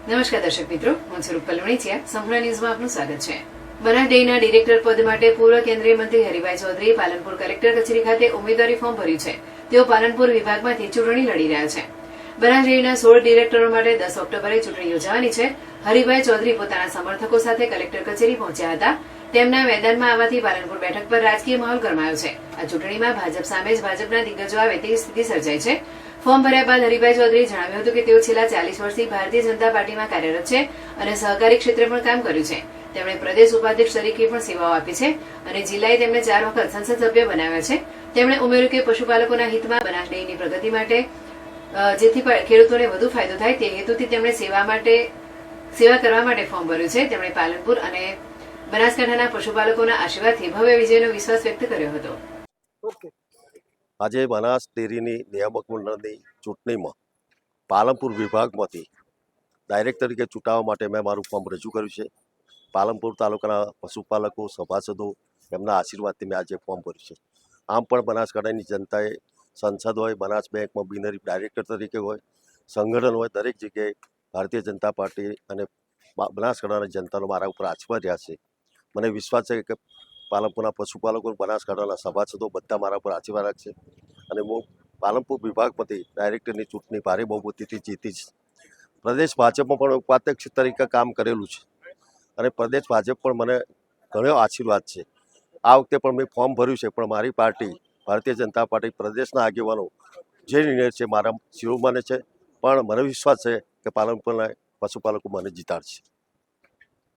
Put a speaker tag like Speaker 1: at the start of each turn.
Speaker 1: નમસ્કાર દર્શક મિત્રો, હું છું રૂપલ વણિચિયા. સંપૂર્ણ ન્યૂઝમાં આપનું સ્વાગત છે. બનાસ ડેરીના ડિરેક્ટર પદ માટે પૂર્વ કેન્દ્રીય મંત્રી હરિભાઈ ચૌધરીએ પાલનપુર કલેક્ટર કચેરી ખાતે ઉમેદવારી ફોર્મ ભર્યું છે. તેઓ પાલનપુર વિભાગમાંથી ચૂંટણી લડી રહ્યા છે. બનાસ ડેરીના 16 ડિરેક્ટરો માટે 10 ઓક્ટોબરે ચૂંટણી યોજાવાની છે. હરિભાઈ ચૌધરી પોતાના સમર્થકો સાથે કલેક્ટર કચેરી પહોંચ્યા હતા. તેમના મેદાનમાં આવવાથી પાલનપુર બેઠક પર રાજકીય માહોલ ગરમાયો છે. આ ચૂંટણીમાં ભાજપ સામે જ ભાજપના દિગ્ગજો આવે તેવી સ્થિતિ સર્જાઈ છે. ફોર્મ ભર્યા બાદ હરિભાઈ ચૌધરીએ જણાવ્યું હતું કે તેઓ છેલ્લા 40 વર્ષથી ભારતીય જનતા પાર્ટીમાં કાર્યરત છે અને સહકારી ક્ષેત્રે પણ કામ કર્યું છે. તેમણે પ્રદેશ ઉપાધ્યક્ષ તરીકે પણ સેવાઓ આપી છે અને જિલ્લાએ તેમને 4 વખત સંસદ સભ્ય બનાવ્યા છે. તેમણે ઉમેર્યું કે પશુપાલકોના હિતમાં બનાસ ડેરીની પ્રગતિ માટે જેથી ખેડૂતોને વધુ ફાયદો થાય તે હેતુથી તેમણે સેવા કરવા માટે ફોર્મ ભર્યું છે. તેમણે પાલનપુર અને બનાસકાંઠાના પશુપાલકોના આશીર્વાદથી ભવ્ય વિજયનો વિશ્વાસ વ્યક્ત કર્યો હતો.
Speaker 2: આજે બનાસ ડેરીની નિયામક મંડળની ચૂંટણીમાં પાલનપુર વિભાગમાંથી ડાયરેક્ટર તરીકે ચૂંટાવા માટે મેં મારું ફોર્મ રજૂ કર્યું છે. પાલનપુર તાલુકાના પશુપાલકો સભાસદો એમના આશીર્વાદથી મેં આજે ફોર્મ ભર્યું છે. આમ પણ બનાસકાંઠાની જનતાએ સંસદ હોય, બનાસ બેંકમાં બિનહરીફ ડાયરેક્ટર તરીકે હોય, સંગઠન હોય, દરેક જગ્યાએ ભારતીય જનતા પાર્ટી અને બનાસકાંઠાના જનતાનો મારા ઉપર આશીર્વાદ રહ્યા છે. મને વિશ્વાસ છે કે પાલનપુરના પશુપાલકો, બનાસકાંઠાના સભાસદો બધા મારા પર આશીર્વાદ રાખશે અને હું પાલનપુર વિભાગમાંથી ડાયરેક્ટરની ચૂંટણી ભારે બહુમતીથી જીતીશ. પ્રદેશ ભાજપમાં પણ ઉપાધ્યક્ષ તરીકે કામ કરેલું છે અને પ્રદેશ ભાજપ પણ મને ઘણો આશીર્વાદ છે. આ વખતે પણ મેં ફોર્મ ભર્યું છે, પણ મારી પાર્ટી ભારતીય જનતા પાર્ટી પ્રદેશના આગેવાનો જે નિર્ણય છે મારા શિરોમાને છે, પણ મને વિશ્વાસ છે કે પાલનપુરના પશુપાલકો મને જીતાડશે.